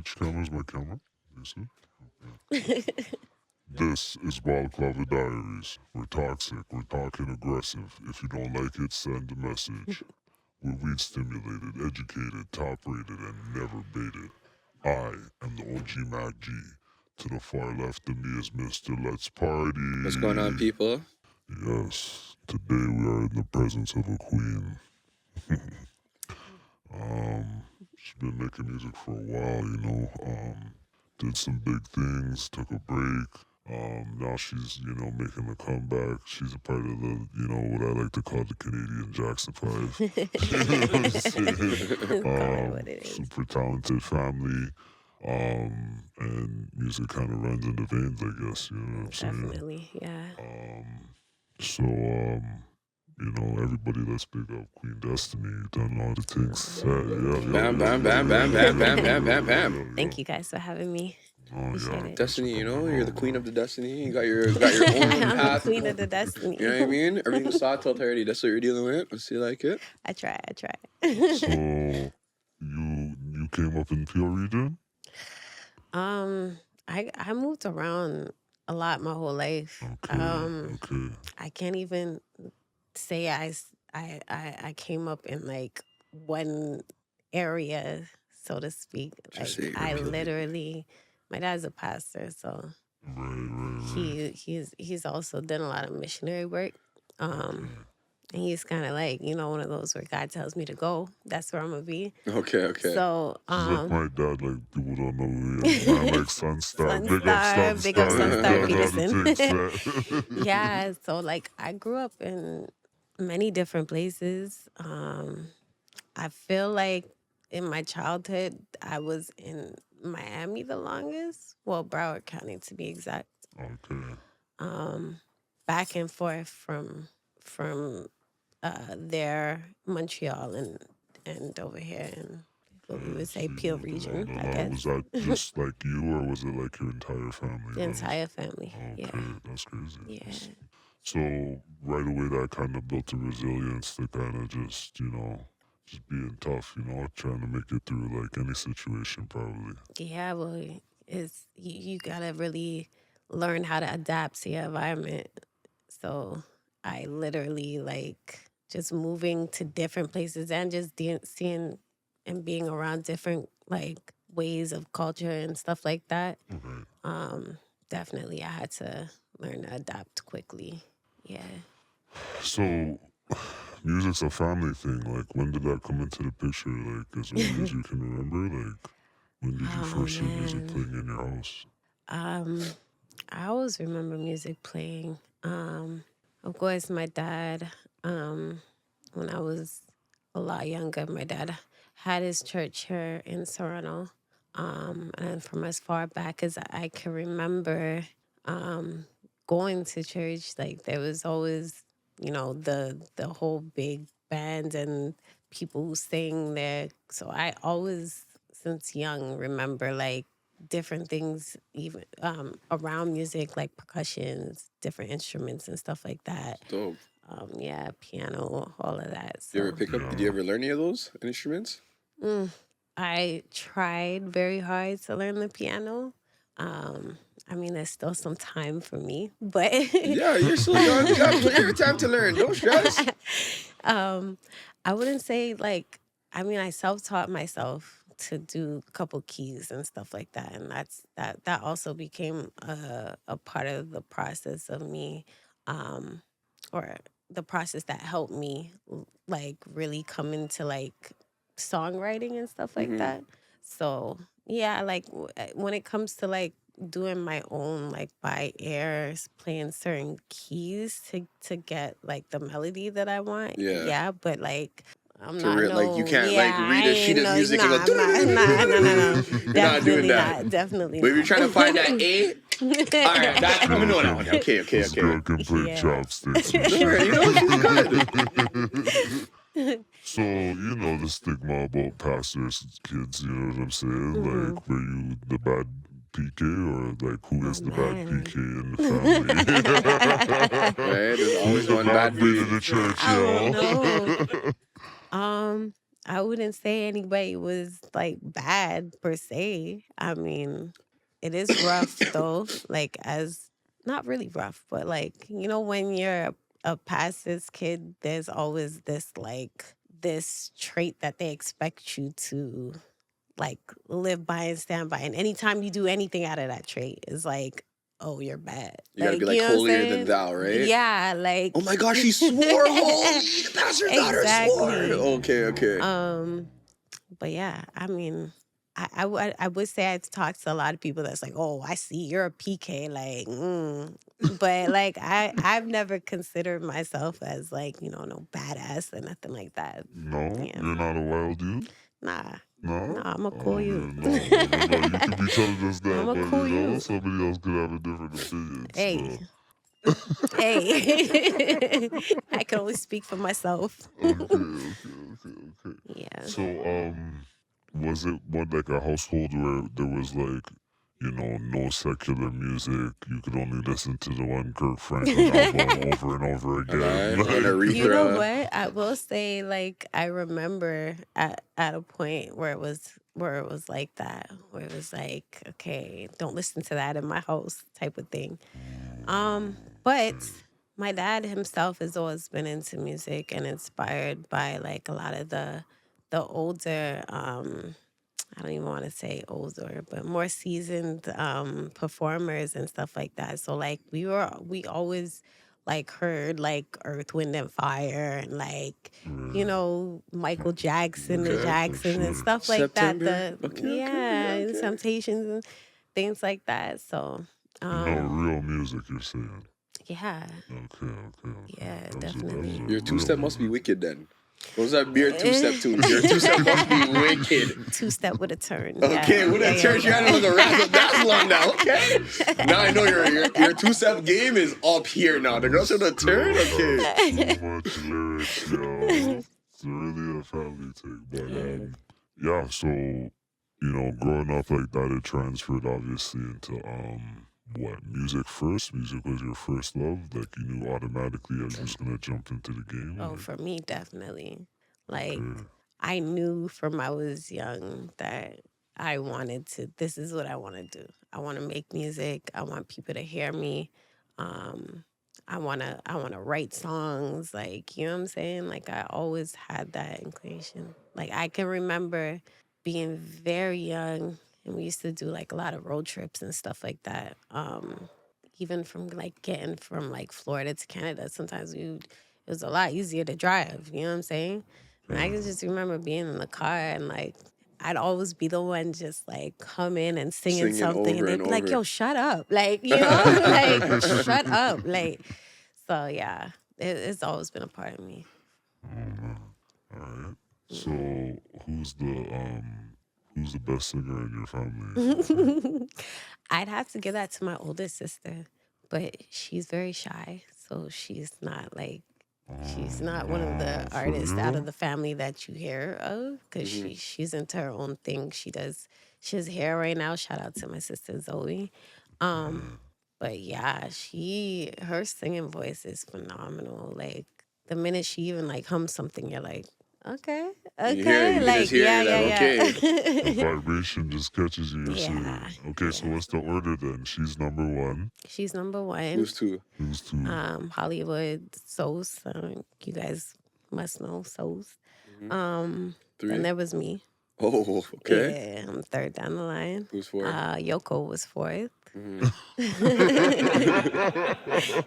Which camera is my camera? This is? This is Balaclava Diaries. We're toxic. We're talking aggressive. If you don't like it, send a message. We're weed stimulated, educated, top rated, and never baited. I am the OG MacG. To the far left of me is Mr. Let's Party. What's going on, people? Yes, today we are in the presence of a queen. She's been making music for a while, you know. Did some big things, took a break. Now she's, making a comeback. She's a part of the, what I like to call the Canadian Jackson 5. Super talented family. And music kind of runs in the veins, I guess, you know what I'm saying? Definitely, yeah. Everybody, let's big up Queen Destiny. You've done all the things. Bam, bam, bam, bam, bam, bam, bam, bam, bam. Thank you guys for having me. Appreciate it. Destiny, you're the queen of the destiny. You got your own path. Queen of the destiny. You know what I mean? Everything's sorted already. That's what you're dealing with. Let's see, like it. I try. So you came up in Peel region? I moved around a lot my whole life. Okay. I can't even say I came up in like one area, so to speak. Like I literally, my dad's a pastor, so right. he's also done a lot of missionary work. And he's kind of like, one of those where God tells me to go. That's where I'm going to be. Okay. So, like my dad, like, people don't know who he is. Man, like Sunstar. Big up Sunstar Peterson. Yeah, so, like, I grew up in many different places. I feel like in my childhood, I was in Miami the longest. Well, Broward County, to be exact. Okay. Back and forth from there, Montreal, and over here in what we would say Peel region, I guess. Was that just like you, or was it like your entire family? The entire family, okay, that's crazy. Yeah. So right away that kind of built a resilience to kind of just being tough, trying to make it through like any situation probably. Yeah, well, it's you gotta really learn how to adapt to your environment. So I literally like just moving to different places and just seeing and being around different like ways of culture and stuff like that. Definitely I had to learn to adapt quickly. Yeah. So music's a family thing. Like when did that come into the picture? Like as early as you can remember? Like when did you first hear music playing in your house? I always remember music playing. Of course, my dad, when I was a lot younger, my dad had his church here in Toronto. And from as far back as I can remember going to church, like there was always, the whole big band and people who sing there. So I always, since young, remember like different things even around music, like percussions, different instruments and stuff like that. Dope. Yeah, piano, all of that. So. Did you ever learn any of those instruments? I tried very hard to learn the piano. I mean, there's still some time for me, but yeah, you're still young. You got plenty of time to learn. Don't stress. I wouldn't say like. I mean, I self-taught myself to do a couple keys and stuff like that, and that also became a part of the process of me, or the process that helped me like really come into like songwriting and stuff like that. So yeah, like when it comes to like doing my own like by ear, playing certain keys to get like the melody that I want. Yeah, but like. I'm not like you can't like read a sheet of music and go. No. You're not doing that. Definitely. But if you're trying to find that A, all right, that's coming on. Okay. This girl can play chopsticks. She's good. So the stigma about pastors' kids. You know what I'm saying? Like, were you the bad PK or like who is the bad PK in the family? Right, there's always one bad PK in the church, yo. I wouldn't say anybody was like bad per se. I mean, it is rough though. Like as not really rough, but like when you're a pastor's kid, there's always this trait that they expect you to like live by and stand by. And anytime you do anything out of that trait, it's like, oh, you're bad. You gotta be like you know what I'm holier than saying? thou, right? Yeah, like Oh my gosh, she swore, holy, the pastor's daughter swore. Okay. But yeah, I mean, I would say I talk to a lot of people that's like, oh, I see you're a PK, like, but like I've never considered myself as like no badass or nothing like that. No, Yeah. you're not a wild dude. Nah. No, Nah, I'm a cool you. No, you could be telling us that, I'ma but cool you. somebody else could have a different opinion. Hey. So. Hey, I can only speak for myself. Okay. Yeah. So, was it like a household where there was like, no secular music? You could only listen to the one Kirk Franklin album over and over again. You know what? I will say, like, I remember at a point where it was like that, where it was like, okay, don't listen to that in my house, type of thing. But my dad himself has always been into music and inspired by like a lot of the older, I don't even want to say older, but more seasoned performers and stuff like that. So like we always like heard like Earth, Wind and Fire and like Michael Jackson and Jackson and stuff like that. The Temptations and things like that. So real music, you're saying. Yeah. Okay. Yeah, definitely. Your two-step must be wicked then. What was that beer two-step tune? Your two-step must be wicked. Two-step with a turn. Okay, with a turn. You had to look around. That's long now. Okay. Now I know your two-step game is up here now. The girls with a turn? Okay. So much lyrics, yo. It's really a family thing. But, yeah, so, growing up like that, it transferred obviously into, music first? Music was your first love? Like you knew automatically I was just gonna jump into the game? Oh, for me, definitely. Like I knew from I was young that I wanted to, this is what I want to do. I want to make music. I want people to hear me. I want to write songs. Like, you know what I'm saying? Like I always had that inclination. Like I can remember being very young and we used to do like a lot of road trips and stuff like that. Even from like getting from like Florida to Canada, sometimes it was a lot easier to drive. You know what I'm saying? And I can just remember being in the car and like I'd always be the one just like coming and singing something, and they'd be like, "Yo, shut up!" Like like shut up, like. So yeah, it's always been a part of me. All right. So who's the best singer in your family? I'd have to give that to my older sister, but she's very shy, so she's not like she's not one of the artists out of the family that you hear of because she's into her own thing. She has hair right now. Shout out to my sister Zoe. But yeah, her singing voice is phenomenal. Like the minute she even like hums something, you're like, okay, like yeah. The vibration just catches you. Okay, so what's the order then? She's number one. She's number one. Who's two? Hollywood Souls. You guys must know Souls. Three. And there was me. Oh, okay. Yeah, I'm third down the line. Who's fourth? Yoko was fourth.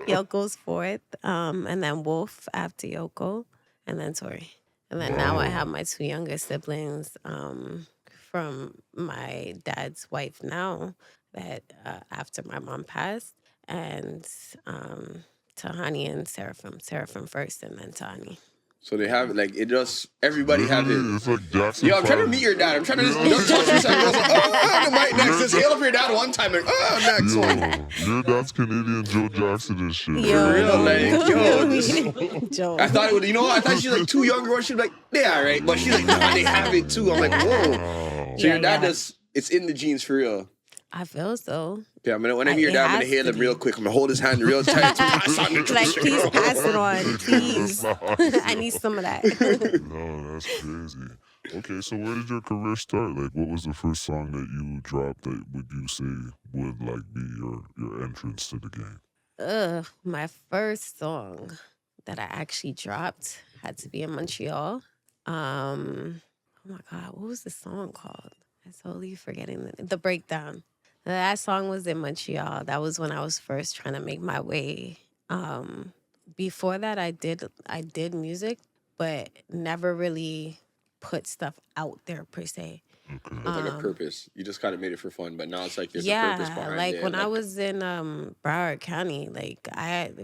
Yoko's fourth. And then Wolf after Yoko, and then Tori. And then now I have my two younger siblings from my dad's wife now that after my mom passed, and Tahani and Seraphim. Seraphim first and then Tahani. So they have everybody have it. It's like Jackson. Yo, I'm trying to meet your dad. I'm trying to just touch you something. The mic next. Just hail up your dad one time. Like, next one. Your dad's Canadian Joe Jackson and shit. For real, like, Joe. I thought it would, I thought she's like two younger ones. She'd be like, they all right. But she's like, nah, they have it too. I'm like, whoa. So your dad it's in the genes for real. I feel so. Yeah, when I meet your dad, I'm going to hail him real quick. I'm going to hold his hand real tight. Like, please pass it on, please. I need some of that. No, that's crazy. Okay, so where did your career start? Like, what was the first song that you dropped that would you say would like be your entrance to the game? My first song that I actually dropped had to be in Montreal. Oh my God, what was the song called? I'm totally forgetting the breakdown. That song was in Montreal. That was when I was first trying to make my way. Before that, I did music, but never really put stuff out there per se. Okay. With like a purpose. You just kind of made it for fun, but now it's like there's a purpose Yeah, behind like it. when I Like, was in Broward County, like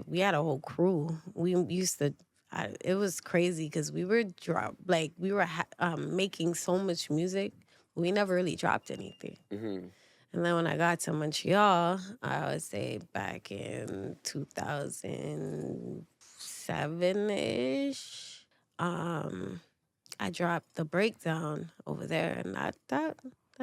we had a whole crew. We used to. It was crazy because we were making so much music. We never really dropped anything. mhm. And then when I got to Montreal, I would say back in 2007 ish, I dropped the breakdown over there, and that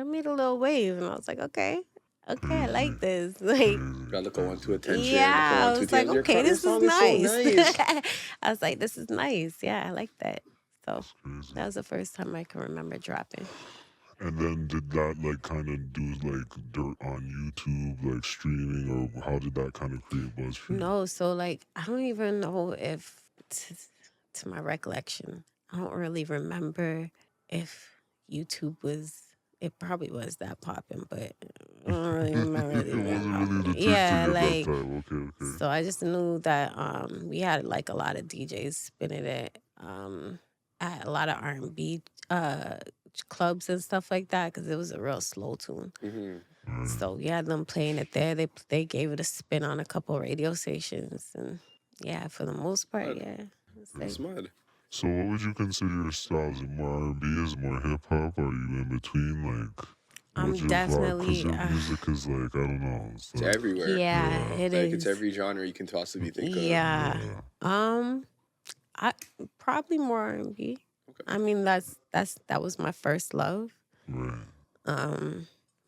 made a little wave, and I was like, okay, I like this. Like, Got look at 1-2 attention. yeah, I was like, Your, okay, your this is song is so nice. nice. I was like, this is nice. Yeah, I like that. So Crazy. that was the first time I can remember dropping. And then did that like kind of do like dirt on YouTube, like streaming, or how did that kind of create buzz for you? No, so like I don't even know if to my recollection, I don't really remember if YouTube was. It probably was that popping, but I don't really remember it It being wasn't really the popping. thing Yeah, at that like time. Okay. so I just knew that we had like a lot of DJs spinning it at a lot of R&B clubs and stuff like that because it was a real slow tune. Mhm. So we had them playing it there. They gave it a spin on a couple radio stations, and yeah, for the most part, yeah. It's like, That's mad. So what would you consider your style? Is it more R&B? Is it more hip hop? Are you in between? Like, I'm what's your vibe? definitely, Because your music is like, I don't know. It's It's like, everywhere. yeah, it Like is. it's every genre you can possibly think of. Yeah. I probably more R&B. Okay. I mean, that was my first love. right.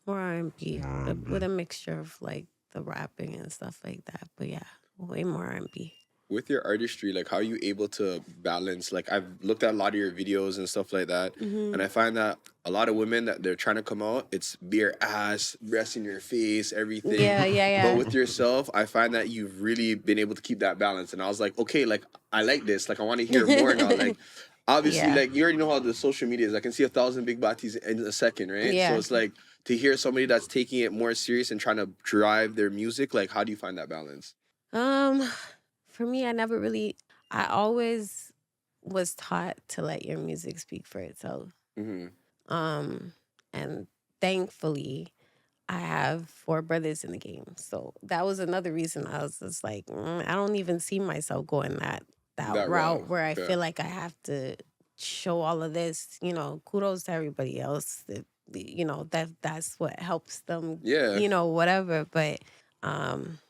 More R&B R&B. with a mixture of like the rapping and stuff like that. But yeah, way more R&B. With your artistry, like how are you able to balance? Like I've looked at a lot of your videos and stuff like that, and I find that a lot of women that they're trying to come out, it's bare ass, breast in your face, everything. Yeah. But with yourself, I find that you've really been able to keep that balance. And I was like, okay, like I like this. Like I want to hear more now. Like obviously, Yeah. like you already know how the social media is. I can see 1,000 big bodies in a second, right? Yeah. So it's like to hear somebody that's taking it more serious and trying to drive their music. Like how do you find that balance? For me, I always was taught to let your music speak for itself. Mm-hmm. And thankfully, I have 4 brothers in the game. So that was another reason I was just like, I don't even see myself going that That route route, where I yeah. feel like I have to show all of this. Kudos to everybody else. That's what helps them. Yeah. Whatever. But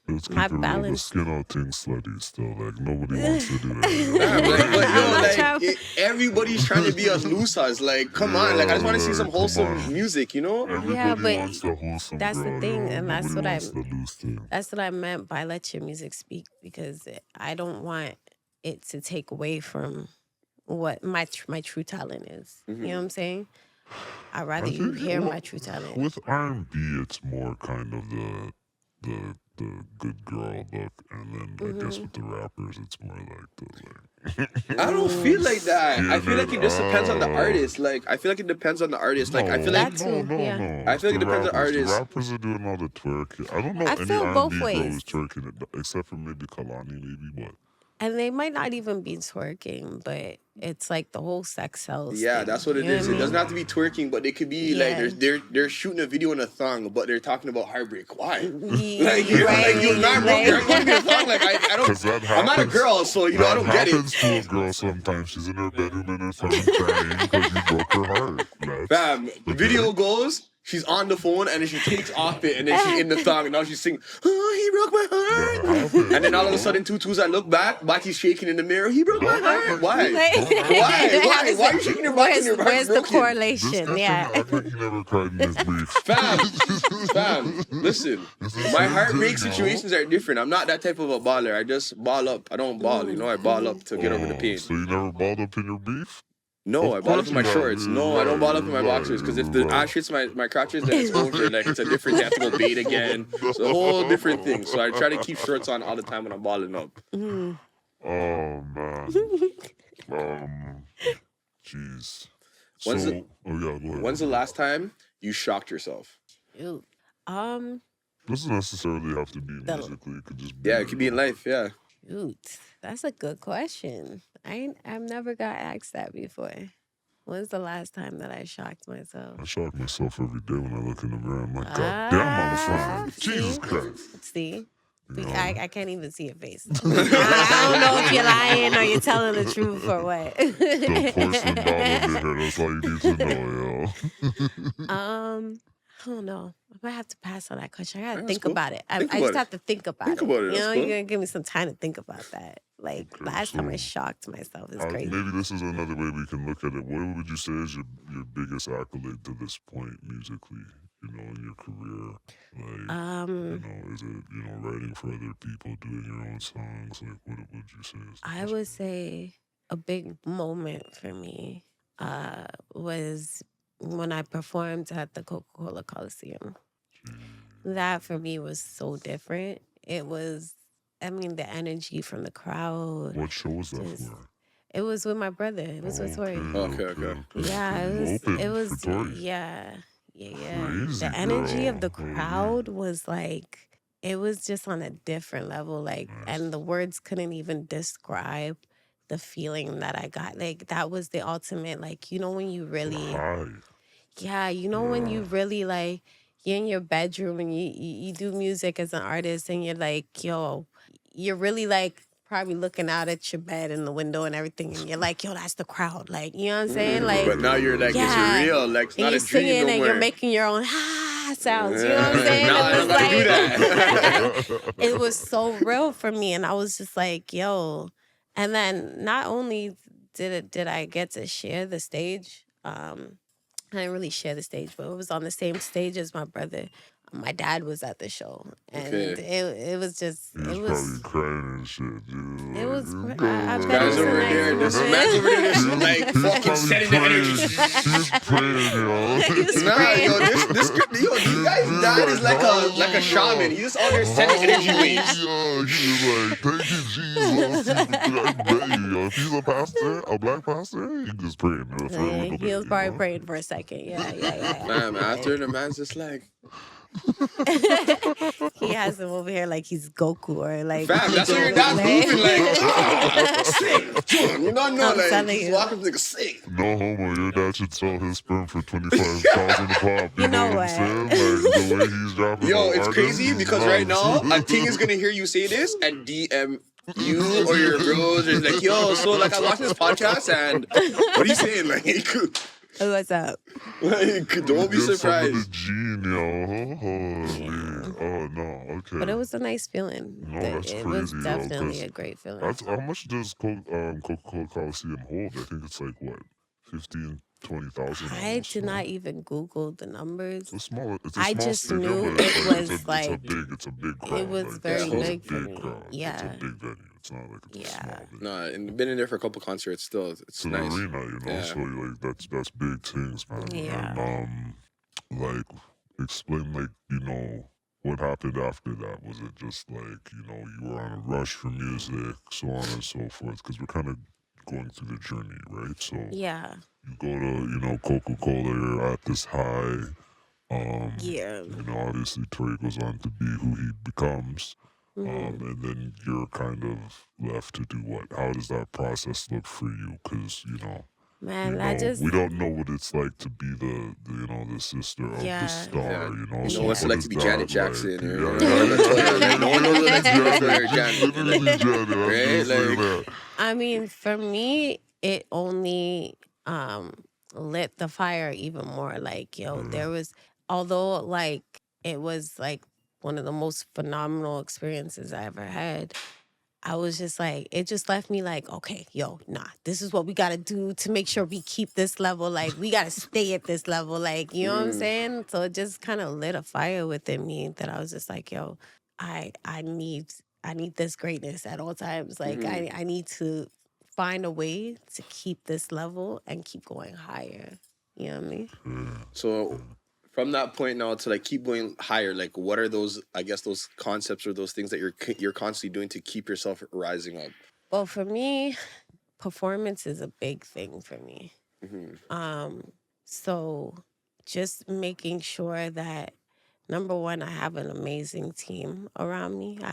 Let's keep my it real. The balance. skin out thing slutty still. Like, nobody wants to do Nah, that. but everybody's trying to be as loose as like, come on, like I just want to see some Come wholesome on. music, you know? Yeah, Everybody but wants the wholesome that's the girl, thing, yo. and that's Nobody what wants the loose thing. That's what I meant by let your music speak, because I don't want it to take away from what my true talent is. You know what I'm saying? I'd rather you think, hear well, my true talent. With R&B, it's more kind of the good girl look, and then I guess with the rappers, it's more like the I don't feel like that. I feel Yeah, like it just depends on the artist. Like I feel like it depends on the artist. Like I feel like That too, yeah. no. I feel like it depends on artists. The rappers are doing all the twerking. I don't know I any feel R&B both girl ways. who's twerking it, except for maybe Kalani, maybe, but And they might not even be twerking, but it's like the whole sex sells. yeah, thing, that's what it you know is. I It doesn't mean? have to be twerking, but it could be Yeah. like they're shooting a video in a thong, but they're talking about heartbreak. Why? Yeah, Like you're right, like you're not broke. You're going to be a thong. Like I 'Cause that don't. I'm not a happens- girl, so you know I don't that get it. happens to a girl sometimes. She's in her bedroom in her phone crying because you broke her heart. Fam, the video goes. She's on the phone and then she takes off it and then she's in the thong and now she's singing, oh, he broke my heart. And then all of a sudden, tutus, I look back, Bati's shaking in the mirror. He broke my heart. Why? Why? Why are you shaking your body and your heart's Where's the broken? correlation? Yeah. I think he never cried in his brief. Fam, listen. My heartbreak situations are different. I'm not that type of a baller. I just ball up. I don't ball, you know. I ball up to get over the pain. So you never balled up in your beef? No, I Of ball up course in my you have. shorts. No, I don't ball up in my boxers because if the ash hits my crotches, then it's over. Like it's a different. They have to go bait again. It's a whole different thing. So I try to keep shorts on all the time when I'm balling up. Mm. Oh man. Jeez. When's the So, oh yeah, go ahead. When's the last time you shocked yourself? Ew. Doesn't necessarily have to be The- musically. It could just be. Yeah, it could be in life. Yeah. Shoot, that's a good question. I've never got asked that before. When's the last time that I shocked myself? I shock myself every day when I look in the mirror. I'm like, God damn, I'm fine. Jesus See? Christ. See? You know? I can't even see your face. I don't know if you're lying or you're telling the truth or what. The porcelain doll under here. That's all you need to know, yo. I don't know. I might have to pass on that question. I gotta Yeah, think that's cool. about it. I Think just about it. have to think about Think it. about it, You that's know, cool. you're gonna give me some time to think about that. Like Okay, last time I so- shocked myself is crazy. Maybe this is another way we can look at it. What would you say is your biggest accolade to this point musically? You know, in your career, like you know, is it writing for other people, doing your own songs? Like, what would you say? Is the I best would part? say a big moment for me was when I performed at the Coca-Cola Coliseum. That for me was so different. It was, I mean, the energy from the crowd. What show was that Just- for? It was with my brother. It was with Tori. Okay. Yeah, You it opened was. for Tori. Yeah. Crazy, The energy of girl. the Holy. crowd was like, it was just on a different level. Like, Nice. and the words couldn't even describe the feeling that I got. Like, that was the ultimate. Like, you know, when you really, Hi. yeah, you know, when you Yeah. really like, you're in your bedroom and you do music as an artist and you're like, yo, you're really like probably looking out at your bed in the window and everything. And you're like, yo, that's the crowd. Like, you know what I'm saying? Like, But now you're like, yeah. it's real. Like it's and not you're a dream singing no and more. you're making your own sounds. You know what I'm saying? Nah, I It don't was gotta do like, that. it was so real for me. And I was just like, yo. And then not only did I get to share the stage, I didn't really share the stage, but it was on the same stage as my brother. My dad was at the show, and it was just He was it was probably crying and shit, dude. it was. Like, I bet it Guys was a over nice there, this moment. man's over there, just He was- like he was fucking probably setting the praying. energy. He was praying, yo. He was Nah, praying. yo, you guys' dad is like a shaman. He's just out there setting energy waves. Yo, he was like, thank you, Jesus. I bet you, yo. If he's a pastor, a black pastor, he just praying for a little bit. He was you probably know? praying for a second. Yeah. Man, after the man's just like, He has him over here like he's Goku or like. fam, that's what your dad's moving like. Sick. You don't know, I'm like, telling he's you. walking like a sick. No homo, your dad should sell his sperm for $25,000 a pop. You know what I'm what? saying? Like the way he's dropping. Yo, the it's artists, crazy he's because right now, nuts. a thing is gonna hear you say this and DM you or your bros or like, yo, so like I watched this podcast and what are you saying? Like, What's up? don't be Give some of the surprised. gene, yo. Holy. Oh no, okay. But it was a nice feeling. No, that's It crazy, was yo, definitely 'cause a great feeling. That's how much does Coca-Cola Coliseum hold? I think it's like what, 15, 20,000. I almost, did no? not even Google the numbers. It's a small. It's a I small just stadium, knew but it it's was it's like- it's a big crowd. was like, very it's big a for big me. crowd. It's Yeah. a big venue. It's not like it's a Yeah. small venue. Nah, and been in there for a couple concerts still. It's It's an nice. arena, you know. Yeah. So like that's big things, man. Yeah. And like explain like what happened after that. Was it just like you were on a rush for music, so on and so forth? Because we're kind of going through the journey, right? So Yeah. you go to Coca-Cola, you're at this high. Yeah. Obviously Tori goes on to be who he becomes. Mhm. And then you're kind of left to do what? How does that process look for you? Because Man, I just we don't know what it's like to be the sister of Yeah. the star. Yeah. You know, You so know what it's what like is to be that Janet Jackson, like? or, Yeah, no one knows what it's like to be Janet. Literally Janet. I was gonna Right? say Like- that. I mean, for me, it only lit the fire even more. Like, yo, there was, although like it was like one of the most phenomenal experiences I ever had, I was just like, it just left me like, okay, yo, nah, this is what we got to do to make sure we keep this level. Like, we got to stay at this level. Like, you know what I'm saying? So it just kind of lit a fire within me that I was just like, yo, I need this greatness at all times. Like, I need to find a way to keep this level and keep going higher. You know what I mean? So from that point now to like keep going higher, like what are those, I guess, those concepts or those things that you're constantly doing to keep yourself rising up? Well, for me, performance is a big thing for me. So just making sure that, number one, I have an amazing team around me. I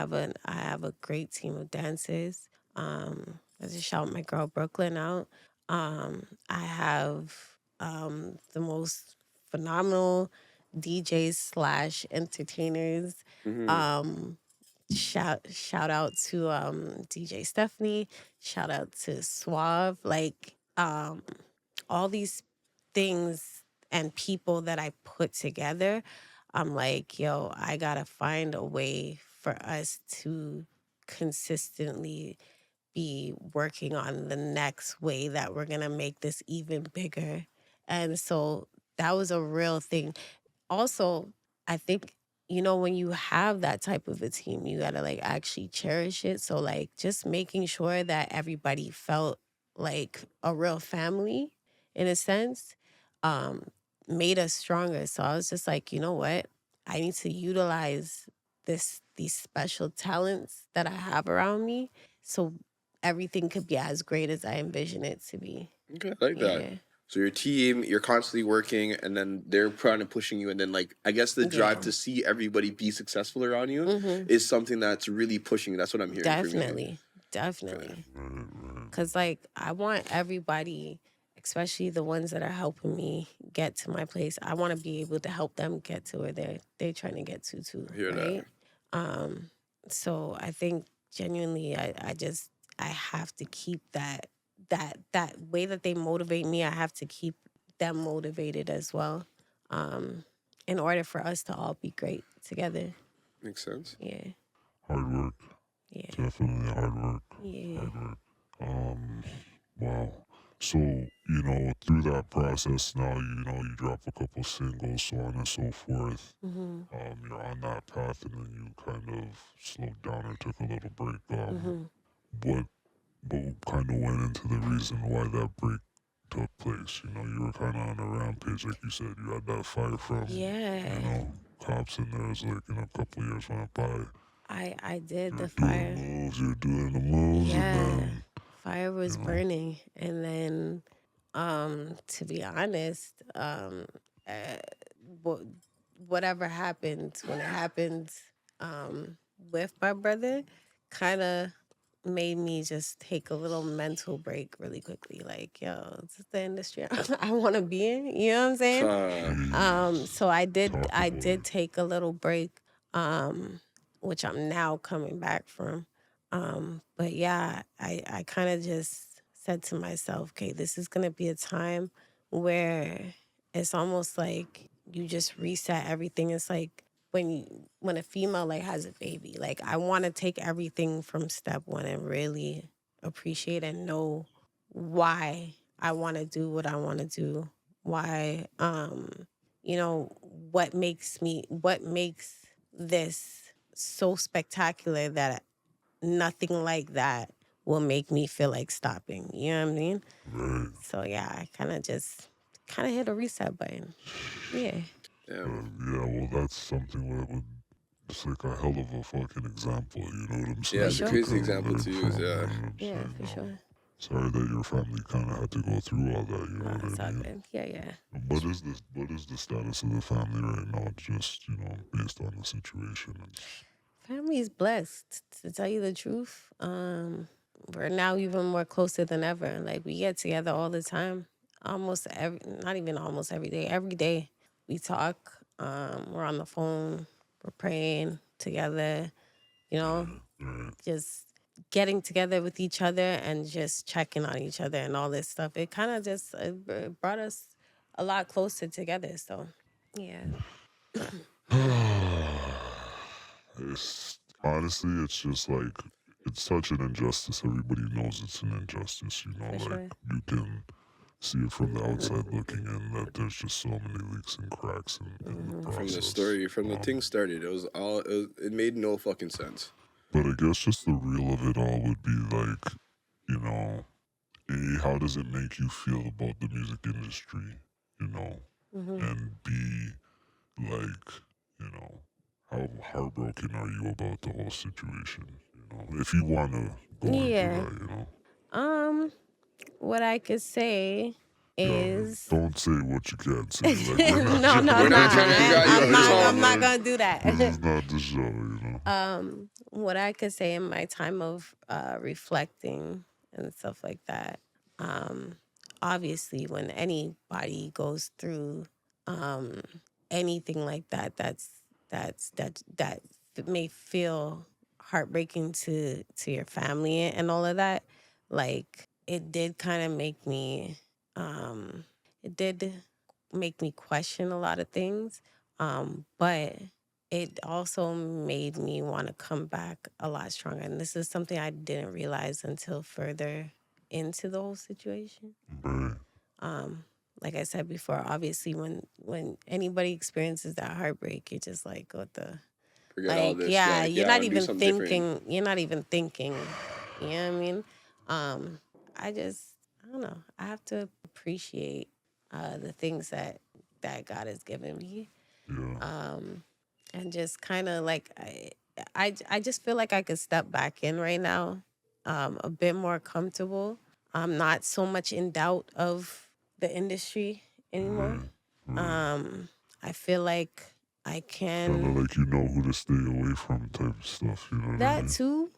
have a great team of dancers. I just shout my girl Brooklyn out. I have the most phenomenal DJs slash entertainers. Shout out to DJ Stephanie. Shout out to Suave. Like all these things and people that I put together, I'm like, yo, I gotta find a way for us to consistently be working on the next way that we're gonna make this even bigger. And so that was a real thing. Also, I think, when you have that type of a team, you gotta like actually cherish it. So like just making sure that everybody felt like a real family in a sense, um, made us stronger. So I was just like, you know what? I need to utilize these special talents that I have around me so everything could be as great as I envision it to be. Okay, I like that. So your team, you're constantly working, and then they're trying to pushing you, and then like I guess the drive to see everybody be successful around you is something that's really pushing. That's what I'm hearing. Definitely. Because like I want everybody, especially the ones that are helping me get to my place, I want to be able to help them get to where they're trying to get to too. Hear right? So I think genuinely, I have to keep that way that they motivate me. I have to keep them motivated as well, in order for us to all be great together. Makes sense. Yeah. Hard work. Yeah. Definitely hard work. Yeah. Hard work. Wow. So, through that process now, you drop a couple singles, so on and so forth. You're on that path, and then you kind of slowed down or took a little break. What kind of went into the reason why that break took place? You were kind of on a rampage, like you said. You had that fire from, cops, and there was like, a couple years went by. I did the fire. You're doing the moves, yeah. and then Fire was burning, and then, to be honest, whatever happened when it happened, with my brother, kind of made me just take a little mental break really quickly. Like, yo, this is the industry I want to be in. You know what I'm saying? So I did take a little break, which I'm now coming back from. But yeah, I kind of just said to myself, okay, this is going to be a time where it's almost like you just reset everything. It's like when a female like has a baby, like I want to take everything from step one and really appreciate and know why I want to do what I want to do. Why, what makes this so spectacular that nothing like that will make me feel like stopping. You know what I mean? Right. So yeah, I kind of hit a reset button. Yeah. Yeah. Well, that's something that would. It's like a hell of a fucking example. You know what I'm saying? Yeah, it's a crazy example to use. Yeah. Yeah, for sure. Sorry that your family kind of had to go through all that. You know what I mean? Good. Yeah. What is the status of the family right now? Just based on the situation. Family is blessed, to tell you the truth. We're now even more closer than ever. Like we get together all the time, not even almost every day. Every day we talk. We're on the phone. We're praying together. Just getting together with each other and just checking on each other and all this stuff. It kind of just brought us a lot closer together. So, yeah. Honestly, it's just like, it's such an injustice. Everybody knows it's an injustice, Sure. You can see it from the outside looking in that there's just so many leaks and cracks in the process. From the story, from the thing started, it made no fucking sense. But I guess just the real of it all would be like, how does it make you feel about the music industry, you know, and B, like, you know, how heartbroken are you about the whole situation, you know, if you want to go into Yeah. that, you know. What I could say is Don't say what you can't say. Like, we're not, no, We're not trying to drag you I'm over not. the I'm not top. gonna do that. this is not the show, you know. What I could say in my time of reflecting and stuff like that. Obviously, when anybody goes through anything like that, that may feel heartbreaking to your family and all of that. Like it did kind of make me, it did make me question a lot of things. But it also made me want to come back a lot stronger. And this is something I didn't realize until further into the whole situation. Right. Like I said before, obviously when anybody experiences that heartbreak, you're just like, what the Forget all this. yeah, Like, you're not do even something thinking. different. You're not even thinking. You know what I mean? I don't know. I have to appreciate the things that God has given me. Yeah. And just kind of like I just feel like I could step back in right now, a bit more comfortable. I'm not so much in doubt of the industry anymore. I feel like I Kind of can like you know who to stay away from type of stuff, you know what I that mean? too,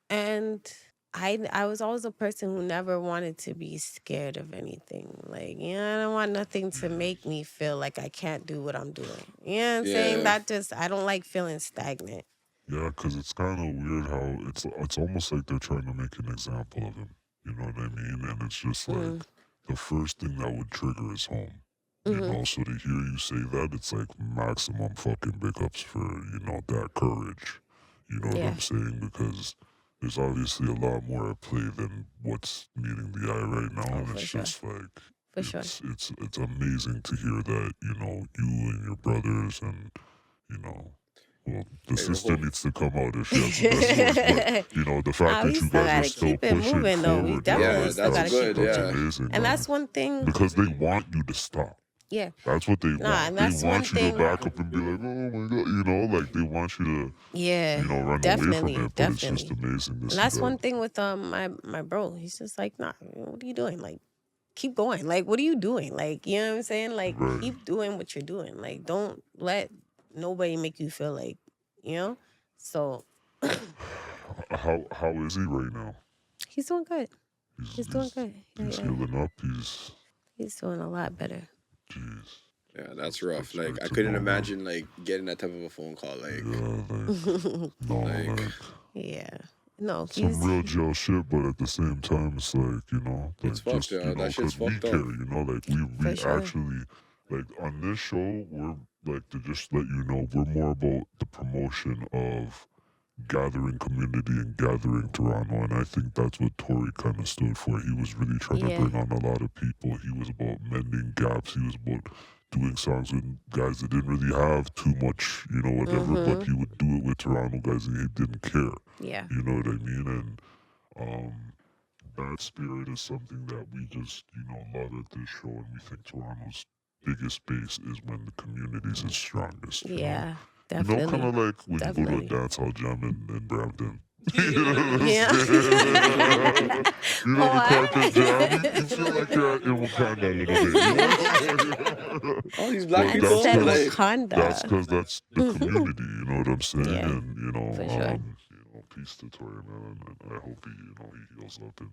and I was always a person who never wanted to be scared of anything. Like, I don't want nothing to make me feel like I can't do what I'm doing. You know what I'm saying? Yeah. That just, I don't like feeling stagnant. Yeah, because it's kind of weird how it's almost like they're trying to make an example of him. You know what I mean? And it's just like the first thing that would trigger is home. You know, so to hear you say that, it's like maximum fucking big ups for, you know, that courage. You know what Yeah. I'm saying? Because there's obviously a lot more at play than what's meeting the eye right now. And for it's sure. just like For sure. it's amazing to hear that, you know, you and your brothers and, you know, well, the sister needs to come out if she has the best voice, but you know, the fact we that you still guys are gotta still keep it pushing moving, though. We forward, definitely yeah, still that's gotta keep good, it that's yeah. amazing. And man. that's one thing. Because they want you to stop. Yeah. That's what they Nah, want. and They that's one want you thing. to back up and be like, oh my god, you know, like they want you to, Yeah. you know, run definitely, away from it. But it's just amazing. And that's one thing with my bro. He's just like, nah, what are you doing? Like, keep going. Like, what are you doing? Like, you know what I'm saying? Like, Right. keep doing what you're doing. Like, don't let nobody make you feel like, you know? So How is he right now? he's doing good. He's doing good. He's healing up. He's doing a lot better. Jeez. Yeah, that's rough. That's Like, good I to couldn't know, man. imagine like getting that type of a phone call. Like, Yeah, like Yeah. No, some real jail shit, but at the same time, it's like, you know, like It's fucked, just, you yeah. know, That shit's because we fucked up. care, you know, like we sure. actually, like on this show, we're like, to just let you know, we're more about the promotion of gathering community and gathering Toronto, and I think that's what Tory kind of stood for. He was really trying to bring on a lot of people. He was about mending gaps. He was about doing songs with guys that didn't really have too much, you know, whatever, but he would do it with Toronto guys and he didn't care. Yeah. You know what I mean? And that spirit is something that we just, you know, love at this show, and we think Toronto's biggest base is when the community's its strongest. You know? Definitely. You know, kind of like when you go to a dance hall jam in Brampton. You know what I'm saying? You know the carpet jam. You feel like you're in Wakanda a little bit. You know? all these black But people, said like, Wakanda. That's because that's the community. You know what I'm saying? Yeah, And you know, for sure. you know, peace to Tory, man, and I hope he, you know, he heals up and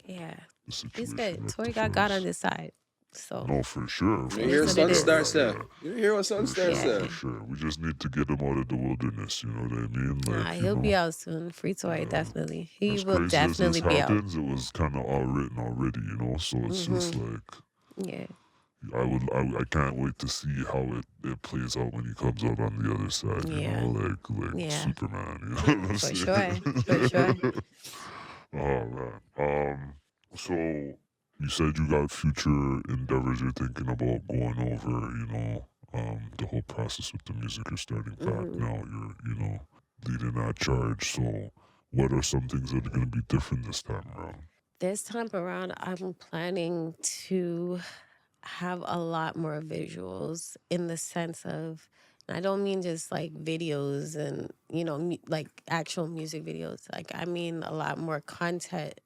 you know, Yeah. the situation. He's good. Tory got God on his side. So No, for sure. you hear what Sun it is. Star there. You hear what Sun Star For said? sure. We just need to get him out of the wilderness. You know what I mean? Like, you he'll know, be out soon. Free Tory, definitely. He as will crazy definitely as this be out. happens, it was kind of all written already, you know. So it's just like, Yeah. I can't wait to see how it plays out when he comes out on the other side. You Yeah. know, like Yeah. Superman. You know what I'm For saying? sure. For sure. Oh man. So you said you got future endeavors you're thinking about going over, you know, the whole process with the music. You're starting back now. You're, you know, leading that charge. So what are some things that are going to be different this time around? This time around, I'm planning to have a lot more visuals in the sense of, I don't mean just like videos and, like actual music videos. Like, I mean a lot more content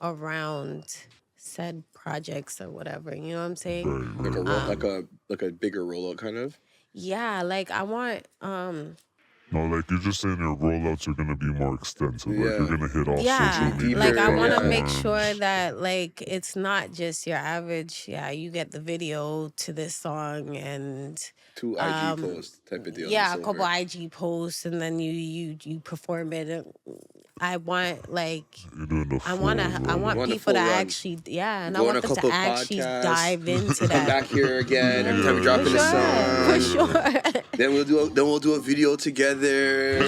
around said projects or whatever. You know what I'm saying? Right, Like a right. like a bigger rollout kind of. Yeah, like I want No, like you're just saying your rollouts are gonna be more extensive. Like you're Yeah. gonna hit all social yeah, Deeper, media like I want to yeah. make sure platforms. that like it's not just your average, yeah, you get the video to this song and 2 IG posts type of deal and yeah, it's a couple over. IG posts and then you perform it. And I want like You're doing the I full want to I You want rollout. want a people to full run. actually and I Go on want a them to couple actually podcasts. dive into Come that. back here again every Yeah, time we drop for in a sure, for song. sure. Then we'll do a video together.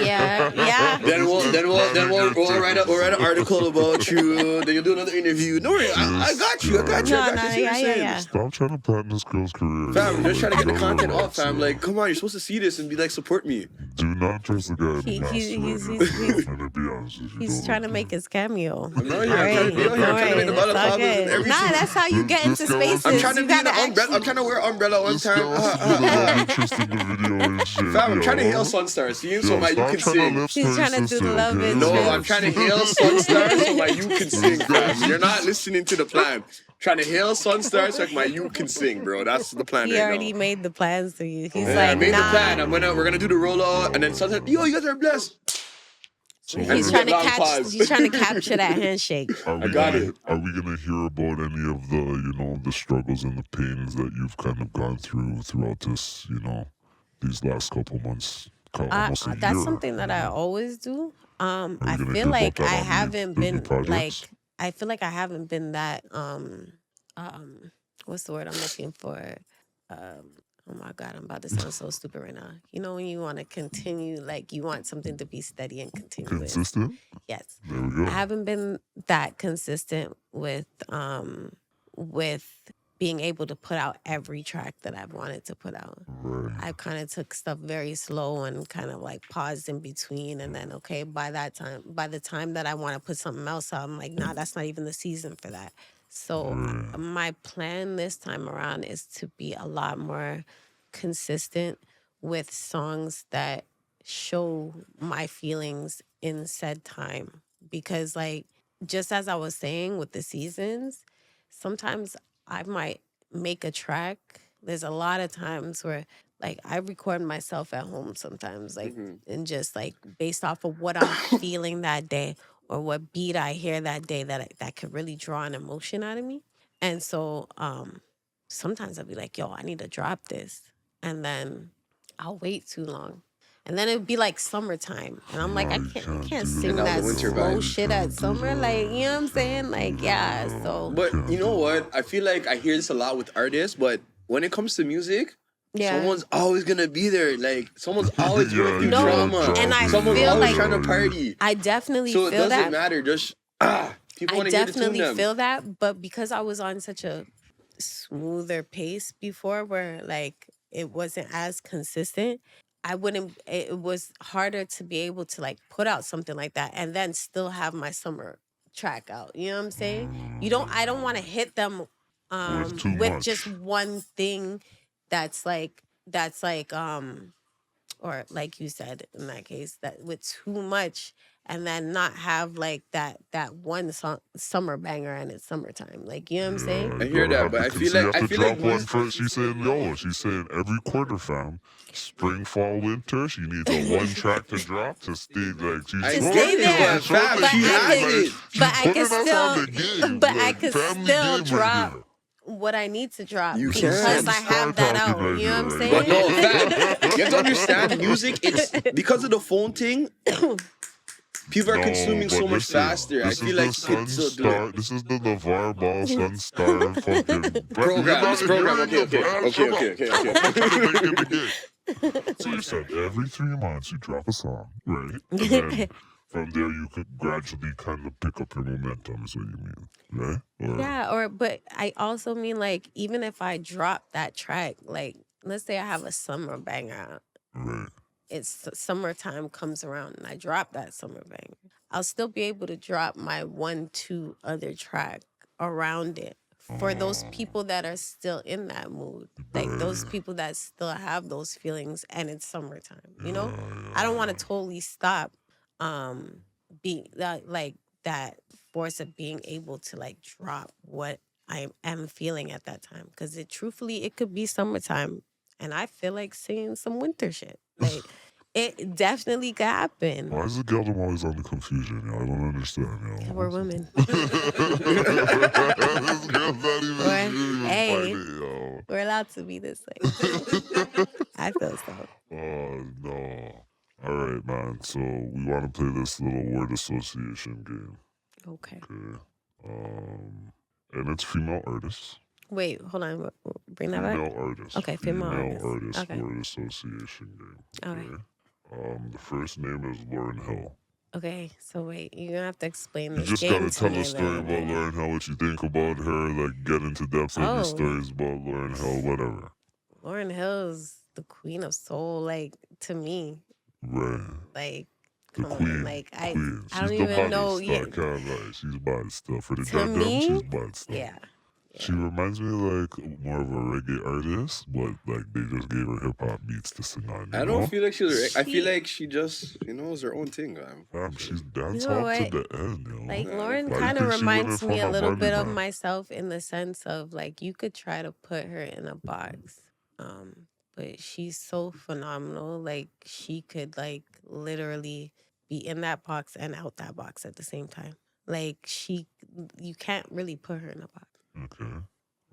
Yeah, yeah. Then we'll write an article about you. Then you'll do another interview. No worry, I got you. I got you. I No, got no, you. See what yeah, I'm yeah, saying? yeah. Stop trying to patent this girl's career. Fam, I'm just trying to get the Y'all content up, relax, fam. yo. Like, come on, you're supposed to see this and be like, support me. Do not trust the guy in the He, mask he, right he's, now. he's, he's, I'm gonna be honest with you. he's Don't trying to look make his cameo. I'm not All here. I'm trying right, to be out here. all I'm trying to make right, the it's all balaclavas and good. everything. Nah, that's how you get into This guy wants I'm spaces. trying to You be in gotta the umbrella. I'm actually. trying to wear umbrella one This time. guy wants to be the love interest in the video and shit. Fam, I'm trying to hail Yo. Sunstar, see? So Yo, my you stop can trying to sing. lip He's to trying to do sister, the love okay? No, interest. I'm trying to hail Sunstar so my you can sing, fam. You're not listening to the plan. Trying to hail Sunstar so my you can sing, bro. That's the plan He right already now. made the plans for you. He's Yeah, I like, made the plan. nah. We're gonna do the rollout and then Sunstar, yo, you guys are blessed. So And He's we we're, get trying to long catch. pause. He's trying to capture that handshake. are I we got gonna it. are we gonna hear about any of the the struggles and the pains that you've kind of gone through throughout this these last couple months, almost a That's year? something that I always do. Are we I gonna feel hear about like I that on haven't the new been projects? like. I feel like I haven't been that. What's the word I'm looking for? Oh my God, I'm about to sound so stupid right now. You know when you want to continue, like you want something to be steady and continuous. Consistent? Yes. There we go. I haven't been that consistent with being able to put out every track that I've wanted to put out. Right. I kind of took stuff very slow and kind of like paused in between, and then okay, by the time that I want to put something else out, I'm like, nah, that's not even the season for that. So Right. my plan this time around is to be a lot more consistent with songs that show my feelings in said time, because like just as I was saying with the seasons, sometimes I might make a track. There's a lot of times where like I record myself at home sometimes, like and just like based off of what I'm feeling that day or what beat I hear that day that could really draw an emotion out of me. And so sometimes I'll be like, yo, I need to drop this. And then I'll wait too long. And then it'd be like summertime. And I'm like, No, I you can't can't do sing that was that the winter slow vibe. shit at summer. Like, you know what I'm saying? Like, yeah. So But you know what? I feel like I hear this a lot with artists, but when it comes to music, yeah. someone's always gonna be there. Like someone's always Yeah, going through No, drama. and I Someone's feel always like trying to party. I definitely So it feel doesn't that. matter. Just people I want to hear the tune definitely them. feel that, but because I was on such a smoother pace before where like it wasn't as consistent, it was harder to be able to like put out something like that and then still have my summer track out. You know what I'm saying? I don't want to hit them too with much. just one thing that's like or like you said in that case, that with too much and then not have like that one summer banger and it's summertime. Like, you know what I'm saying? I hear that, but I feel like you have to drop one first. She's saying yo. She's saying every quarter, fam. Spring, fall, winter. She needs a one track to drop to stay like she's I To showing stay you, there. like, showing But you, I like, could- she's but I putting could us on still- the game, but I like, could family still game drop right here. what I need to drop You because can. I have that out. Right You know what I'm here, saying? But no, fam, you have to understand music. It's because of the phone thing. People are No, consuming but so much listen, faster. I this feel is like the you could still do it. This is the LeVar Ball Sunstar fucking Program. It's program. Okay. So you said every 3 months you drop a song, right? And then from there you could gradually kind of pick up your momentum, is what you mean, right? Yeah, but I also mean like even if I drop that track, like let's say I have a summer banger out. Right. It's summertime comes around and I drop that summer banger. I'll still be able to drop my 1-2 other track around it for those people that are still in that mood, like those people that still have those feelings, and it's summertime. You know, I don't want to totally stop being that, like, that force of being able to like drop what I am feeling at that time, because it could be summertime and I feel like singing some winter shit. Like, it definitely could happen. Why is the girl always on the confusion, yo? I don't understand, yo. We're women. This girl's not even Hey, funny, yo. we're allowed to be this way. I feel so. Oh, no. All right, man. So we want to play this little word association game. Okay. And it's female artists. Wait, hold on. Bring that back. Female artists. Okay, female artists. Okay. Word association game. Okay. The first name is Lauren Hill. Okay, so wait, you're gonna have to explain You this just game gotta to tell me a a story little about bit. Lauren Hill, what you think about her, like get into depth on Oh. your stories about Lauren Hill, whatever. Lauren Hill's the queen of soul, like, to me. Right. Like, The come queen. on, like, I Queen. don't She's the even body know. stuff, Yeah, kind of like, she's body stuff. For the To goddamn, me, she's body stuff. yeah. She reminds me like more of a reggae artist, but like they just gave her hip hop beats to sing on. I don't feel like she's. I feel like she just, is her own thing. Fam, she's dance You know hop to what? the end, yo. Like, Yeah, Lauren Why you kind of think she winning reminds from me a a little Barbie bit of man? myself in the sense of, like, you could try to put her in a box, but she's so phenomenal. Like, she could, like, literally be in that box and out that box at the same time. Like, you can't really put her in a box. Okay.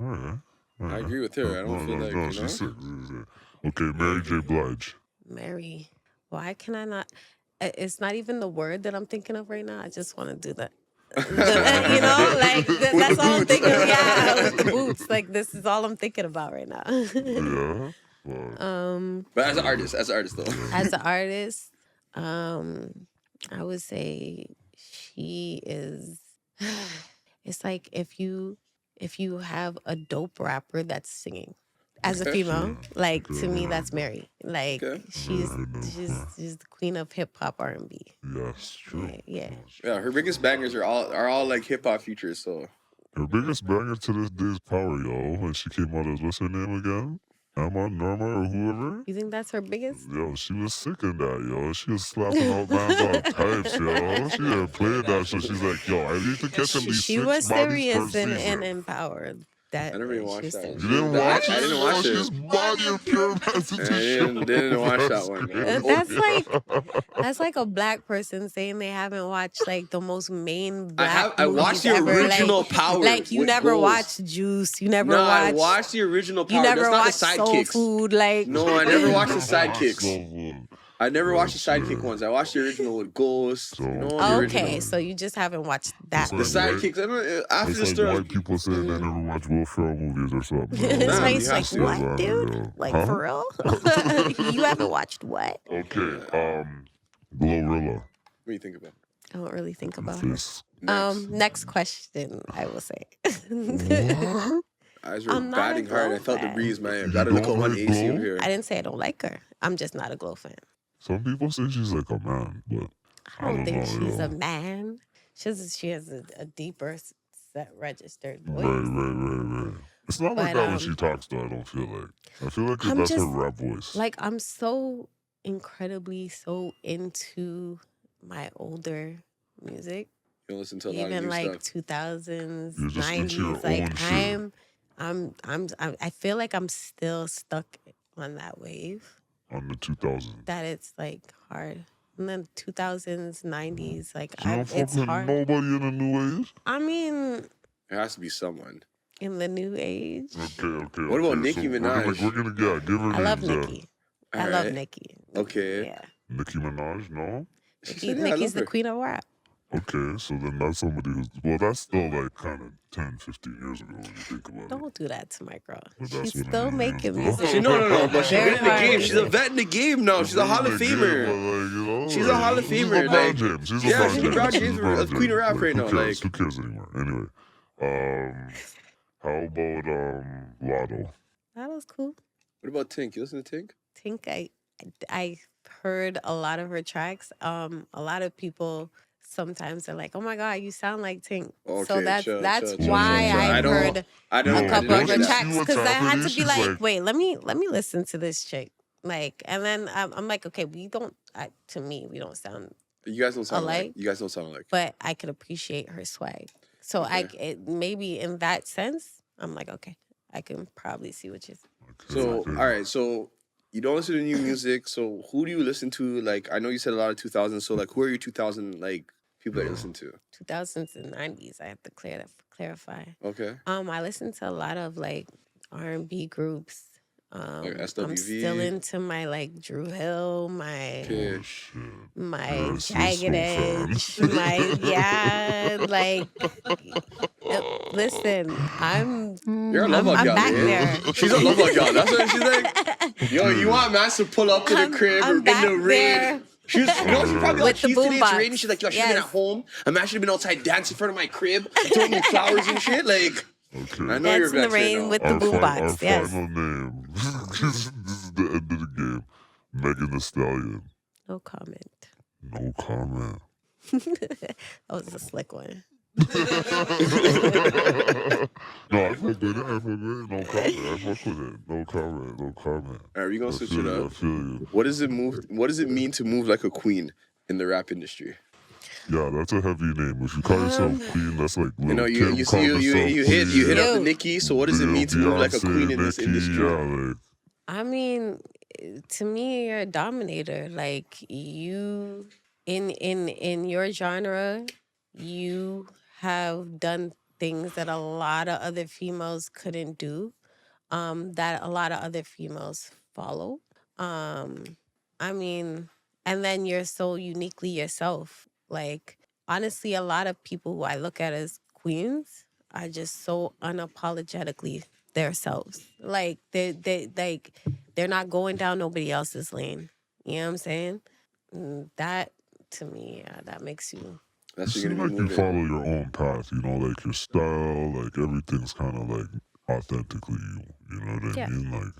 All right. I agree with her. I don't feel like, No, she's sick. Okay, Mary J. Blige. Mary, why can I not? It's not even the word that I'm thinking of right now. I just want to do that. Like, that's all I'm thinking of. Yeah, with the boots. Like, this is all I'm thinking about right now. Yeah. Well, But as an artist though. As an artist, I would say she is. It's like if you have a dope rapper that's singing. As a Okay. female, like, to me, that's Mary. Like, Okay. she's the queen of hip hop R&B. yes, true. Yeah. Yeah, her biggest bangers are all like hip hop features. So Her biggest banger to this day is Power, yo. When she came out as, what's her name again? Norma or whoever? You think that's her biggest? Yo, she was sick in that, yo. She was slapping out man's all types, yo. She didn't play that, so she's like, yo, I need to catch at least She 6 was bodies per serious and season. empowered. That I never even she watched was that serious. one. You didn't watch it? I didn't watch it. She's body of pure message. I didn't watch that one. That's like a black person saying they haven't watched, like, the most main black I watched the movies ever. original like, Power. Like, you with never Ghost. watched Juice. You never No, watched. I watched the original Power. You never That's not watched the Soul sidekicks. Food. Like, No, I never watched the sidekicks. Soul I never watched the Yes, sidekick sir. ones. I watched the original with Ghost. the okay, original. so you just haven't watched that. It's The like sidekicks. I don't, after It's the like story. white people saying they never watch Will Ferrell movies or something. His Nah, face you like, have to. what, Yeah, dude? yeah. Like, Huh? for real? You haven't watched what? Okay, Glorilla. What do you think about? I don't really think about her. This. Next question, I will say. What? Eyes were I'm not batting a hard. I Glow felt the fan. breeze, man. You Gotta look don't up on like AC over Glow? here. I didn't say I don't like her. I'm just not a Glow fan. Some people say she's like a man, but I don't think know, she's yo. a man. She has a deeper set registered voice. Right. It's not like But, that when she talks, though. I don't feel like. I feel like I'm that's her just, rap voice. Like, I'm so incredibly so into my older music. You don't listen to a lot of Even new like stuff. 2000s, You're just into your 90s. Like, own shit. I feel like I'm still stuck on that wave. On the 2000s. That it's like hard. And then 2000s, 90s, like, So you don't fuck it's with hard. nobody in the new age? I mean, There has to be someone. in the new age, Okay. What about okay. Nicki So Minaj? We're gonna give her I love names, Nicki. I All love right. Nicki. Okay. Yeah. Nicki Minaj, no? She Nicki, said, yeah, I Nicki's love the her. queen of rap. Okay, so then that's somebody who's... Well, that's still like kind of 10, 15 years ago when you think about it. Don't do that to my girl. But that's She's what still it is, making though. music. No. But she's Very been in the hard game. She's a music. vet in the game now. She's a Hall of Famer. She's a Hall of She's Famer, LeBron like- James. She's Yeah, LeBron she's James. LeBron She's James LeBron of Queen of Rap James. right Who now, cares? like- Who cares anymore? Anyway, how about Lotto? That was cool. What about Tink? You listen to Tink? Think I heard a lot of her tracks. A lot of people sometimes they're like, "Oh my God, you sound like Tink." So Okay, that's chill. why I've heard I a didn't couple of hear her that. tracks what's because I had happening? to be She's like, like- "Wait, let me listen to this chick." Like, and then I'm like, "Okay, to me, we don't sound You guys don't sound alike. alike, You guys don't sound alike. but I could appreciate her swag." So Okay. maybe in that sense, I'm like, okay, I can probably see what you're. So, all right. So, you don't listen to new music. So, who do you listen to? Like, I know you said a lot of 2000s. So, like, who are your 2000 like people that you listen to? 2000s and 90s. I have to clarify. Okay. I listen to a lot of like R&B groups. Like I'm SWV. still into my like Drew Hill, Okay. my You're a Jagged Cisco fan. Edge, like. Listen, You're a love I'm girl, back man. there. She's a love girl. That's what she's like. Yo, you want man to pull up to the crib I'm in back the rain? there. She probably With the keys today, it's boombox. raining. She's like, yo, I should have been Yes. at home. I should have been outside dancing in front of my crib, throwing me flowers and shit. Like, Okay. I know you're Dance in the vexed right rain now. with the Our boombox. Yes. final name. This is the end of the game. Megan Thee Stallion. No comment. No comment. That was a slick one. No, I fuck with it. I fuck with it. No comment. I fuck with it. No comment. No comment. All right, we gonna I switch feel it you. I up. feel you. What does it mean to move like a queen in the rap industry? Yeah, that's a heavy name. If you call yourself queen, that's like You know, Lil' you Kim see, calling herself you hit up the Yo. Nicki. So what does it Lil mean to move like a Beyonce, queen in this Nicki, industry? Yeah, like I mean, to me, you're a dominator. Like you, in your genre, you have done things that a lot of other females couldn't do. That a lot of other females follow. I mean, and then you're so uniquely yourself. Like honestly, a lot of people who I look at as queens are just so unapologetically themselves. Like they're not going down nobody else's lane. You know what I'm saying? That to me, that makes you. you That's what you're seem gonna like be you moving. follow your own path. You know, like your style, like everything's kind of like authentically you. You know what I Yeah. mean? Like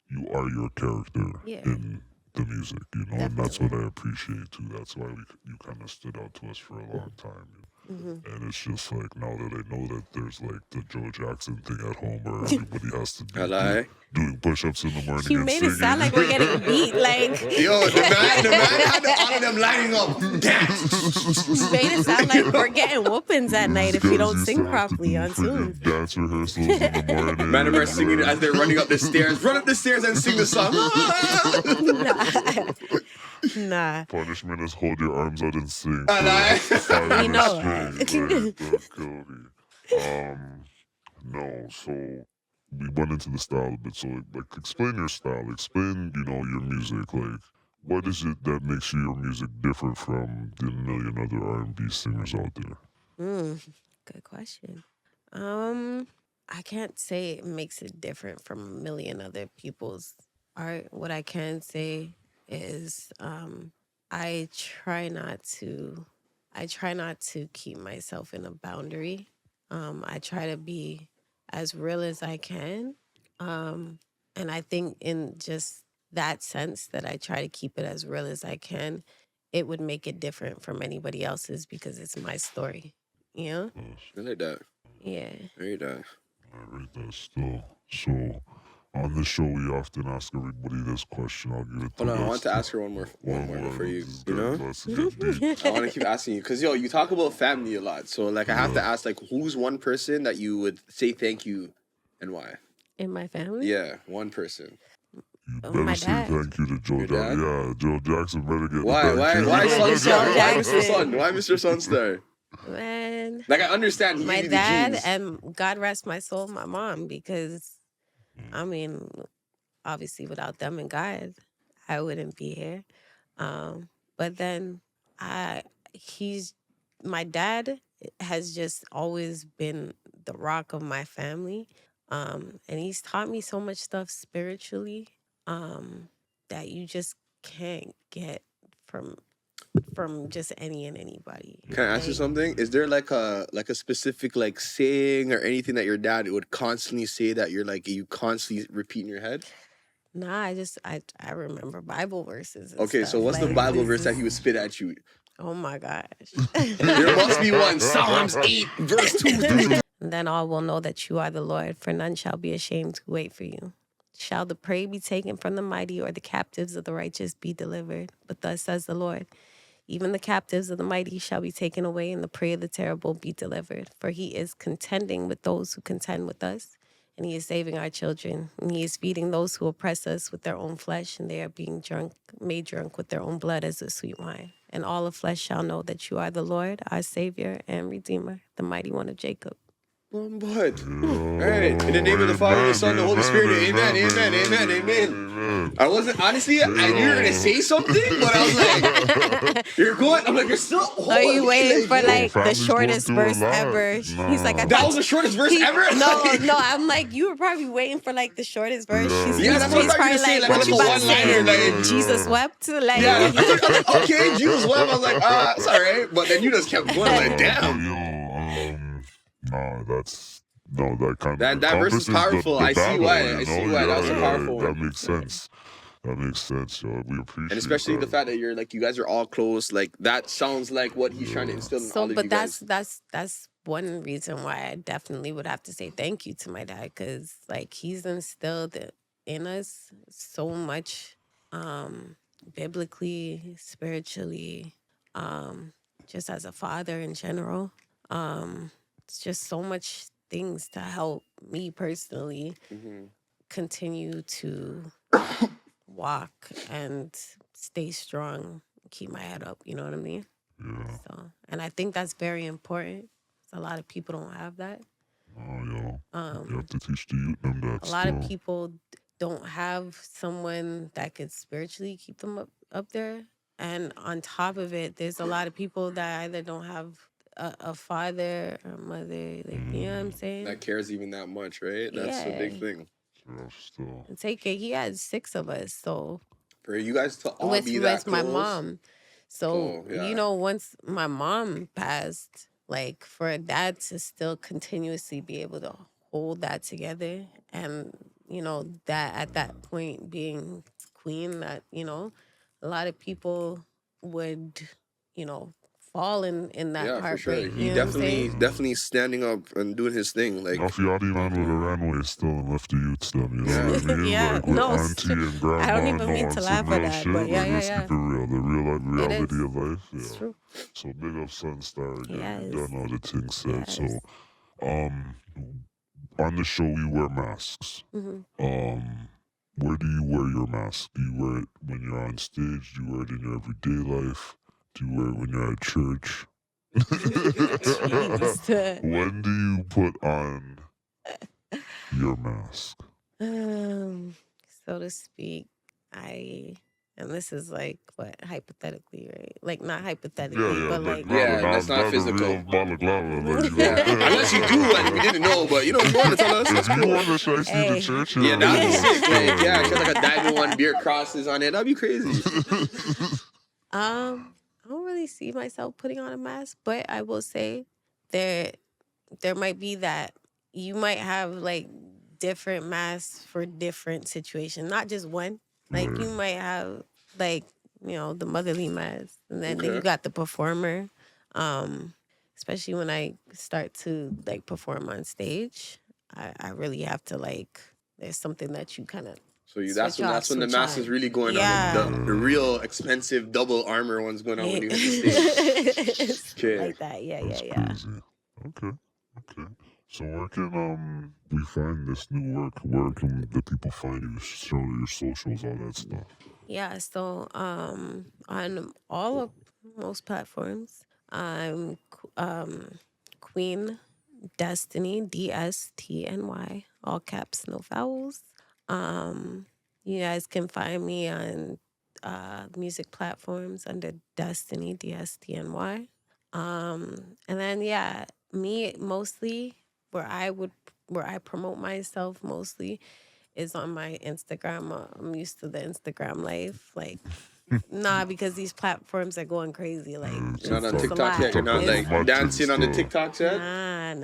you are your character Yeah. in the music. You know, and that's what I appreciate too. That's why you kind of stood out to us for a long time. And it's just like now that I know that there's like the Joe Jackson thing at home where everybody has to be I lie. doing push-ups in the morning. You and made singing. it sound like we're getting beat. Like Yo, the man had all of them lining up. Dance. you made it sound like we're getting whoopings at night if you These don't guys used sing to have to properly do on freaking tune. dance rehearsals in the morning. Man, are singing as they're running up the stairs. Run up the stairs and sing the song. Nah. Punishment is hold your arms out and sing. I lie. For 5 You minutes know straight. Like, that killed me. No, so we went into the style a bit. So, like, explain your style. Explain, you know, your music. Like, what is it that makes your music different from the million other R&B singers out there? Good question. I can't say it makes it different from a million other people's art. What I can say is I try not to keep myself in a boundary. I try to be as real as I can. And I think in just that sense that I try to keep it as real as I can, it would make it different from anybody else's because it's my story. You know? I like that. Yeah. I like that. I rate that still. So, on this show, we often ask everybody this question. I'll give it to Hold on, I Lex want to ask her one more for you. You know? Let's get deep. I want to keep asking you because you talk about family a lot. So like I have to ask like who's one person that you would say thank you and why? In my family? Yeah, one person. You Oh, better my say dad. thank you to Joe Your Jackson. dad? Yeah, Joe Jackson better get Why? the Why? thank you. Why Sunstar? Why Jackson. Mr. Sun? Why Mr. Sunstar? Man. Like I understand he My gave you the dad genes. and God rest my soul, my mom, because I mean, obviously without them and God, I wouldn't be here. But then my dad has just always been the rock of my family. And he's taught me so much stuff spiritually that you just can't get from just any and anybody. Can I ask you something? Is there like a specific like saying or anything that your dad would constantly say that you constantly repeat in your head? Nah, I remember Bible verses. And Okay, so stuff. what's the Like, Bible this verse that is- he would spit at you? Oh my gosh. There must be one. Psalms 8, verse 2 through 3. Then all will know that you are the Lord, for none shall be ashamed to wait for you. Shall the prey be taken from the mighty, or the captives of the righteous be delivered? But thus says the Lord, even the captives of the mighty shall be taken away, and the prey of the terrible be delivered. For he is contending with those who contend with us, and he is saving our children. And he is feeding those who oppress us with their own flesh, and they are being made drunk with their own blood as a sweet wine. And all of flesh shall know that you are the Lord, our Savior and Redeemer, the mighty one of Jacob. But, all right, in the name of the Father, the Son, the Holy Spirit, amen, amen, amen, amen. I wasn't, honestly, I knew you were going to say something, but I was like, you're going, I'm like, you're still, Are you waiting for like the shortest verse ever? He's like, that was the shortest verse ever? No, I'm like, you were probably waiting for like the shortest verse. Yeah, that's what I was probably like, what you about to say? like, Jesus wept? Like, yeah, I was like, okay, Jesus wept. I was like, it's all right. But then you just kept going, like, damn. That kind that verse is powerful. I see why. I see why. That was powerful. That makes sense. That makes sense, yo. We appreciate and especially that. the fact that you're like, you guys are all close. Like, that sounds like what he's trying to instill in all of you guys. That's one reason why I definitely would have to say thank you to my dad, because like he's instilled in us so much, biblically, spiritually, just as a father in general. It's just so much things to help me personally continue to walk and stay strong, keep my head up, you know what I mean? Yeah. So, and I think that's very important. A lot of people don't have that. You have to teach the youth them that. A lot of people don't have someone that could spiritually keep them up there. And on top of it, there's a lot of people that either don't have a father or mother, like, you know what I'm saying? That cares even that much, right? That's a big thing. And take it, he had 6 of us, so for you guys to all be that close. My mom. So, you know, once my mom passed, like, for a dad to still continuously be able to hold that together, and, you know, that at that point being queen, that, you know, a lot of people would, you know, fall in that heartbreak. For sure. He you know definitely standing up and doing his thing. Like, Mafiotti man would have ran away still and left the youths them, you know what I mean? Yeah, like with auntie and grandma. I don't even mean to laugh at that, but yeah. Let's keep it real. The reality of life. Yeah. It's true. So big up Sunstar again. Yes. Done all the things said. Yes. So on the show we wear masks. Where do you wear your mask? Do you wear it when you're on stage? Do you wear it in your everyday life? Do you wear it when you're at church? When do you put on your mask? So to speak, and this is like, what, hypothetically, right? Like, not hypothetically, but like... Yeah, that's not physical. Balaclava, unless you do and we didn't know, but, you know, if you want to tell us, that's cool. If you want to show the church, yeah, that'd be sick. Like, yeah, like a diamond one, beer crosses on it. That'd be crazy. I don't really see myself putting on a mask, but I will say there might be that you might have like different masks for different situations, not just one. Like you might have like, you know, the motherly mask, and then you got the performer. Especially when I start to like perform on stage, I really have to like, there's something that you kind of. So that's when the mask is really going on. The real expensive double armor one's going on when you hit the stage. Like that, yeah. Crazy. Okay. So where can we find this new work? Where can the people find you? Show your socials, all that stuff. Yeah, so on most platforms, I'm Queen Destiny, DSTNY, all caps, no vowels. You guys can find me on music platforms under Destiny, DSTNY. And then me mostly where I promote myself mostly is on my Instagram. I'm used to the Instagram life, like. Nah, because these platforms are going crazy. Like, you're not on TikTok yet. You're not like dancing on the TikTok yet. Nah.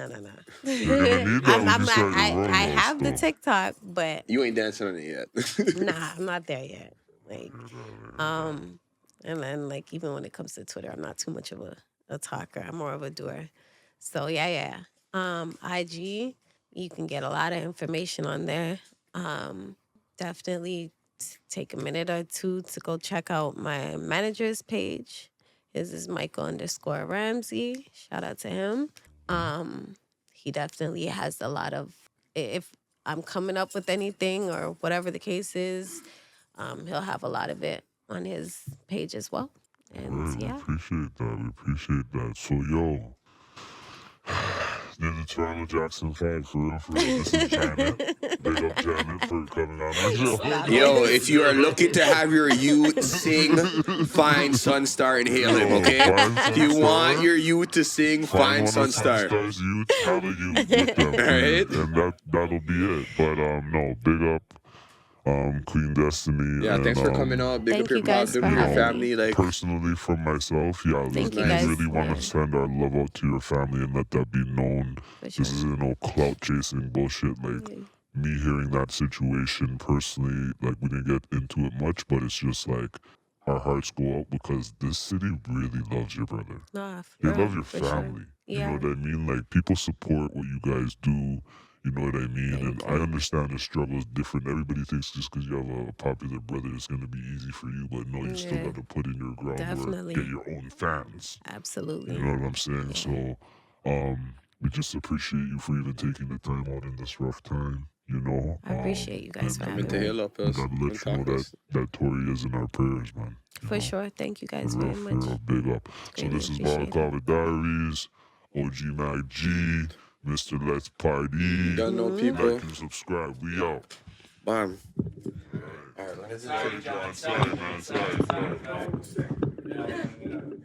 I have the TikTok, but you ain't dancing on it yet. Nah, I'm not there yet. Like, And then, like, even when it comes to Twitter, I'm not too much of a talker. I'm more of a doer. So, yeah. IG, you can get a lot of information on there. Definitely take a minute or two to go check out my manager's page. His is Michael_Ramsey. Shout out to him. He definitely has a lot of, if I'm coming up with anything or whatever the case is, he'll have a lot of it on his page as well. And Right, yeah. we appreciate that. We appreciate that. So, yo, they're the Toronto Jackson 5 for real, for real. This is Janet. Big up Janet for coming on the show. Yo, if you are looking to have your youth sing, find Sunstar and hail him, okay? If you want your youth to sing, find Sunstar. Sunstar's youth, have a youth with them. Right? And that'll be it. But no, big up Queen Destiny. Yeah, and, thanks for coming on. Big Thank up your you guys mom, for your having family. Like, personally from myself, yeah, Thank we you guys really want for- to send our love out to your family and let that be known. For sure. This isn't no clout chasing bullshit. Like me hearing that situation personally, like we didn't get into it much, but it's just like our hearts go out because this city really loves your brother. Nah, for They real, love your for sure. family. You Yeah. know what I mean? Like people support what you guys do. You know what I mean? Thank And you. I understand the struggle is different. Everybody thinks just because you have a popular brother, it's going to be easy for you. But no, you still Yeah. got to put in your groundwork, Definitely. get your own fans. Absolutely. You know what I'm saying? So, we just appreciate you for even taking the time out in this rough time. You know, I appreciate you guys for and, coming having to me. hail up we us. gotta and let you know talk that us. that Tori is in our prayers, man. You For know? sure. Thank you guys For real, very for much. real, big up. So Greatly this is appreciate it. Balaclava Diaries, OG MacG, Mr. Let's Party. Don't know Mm-hmm. people. Like and subscribe. We out. Bam. All right, when is it? Sorry, man. Sorry.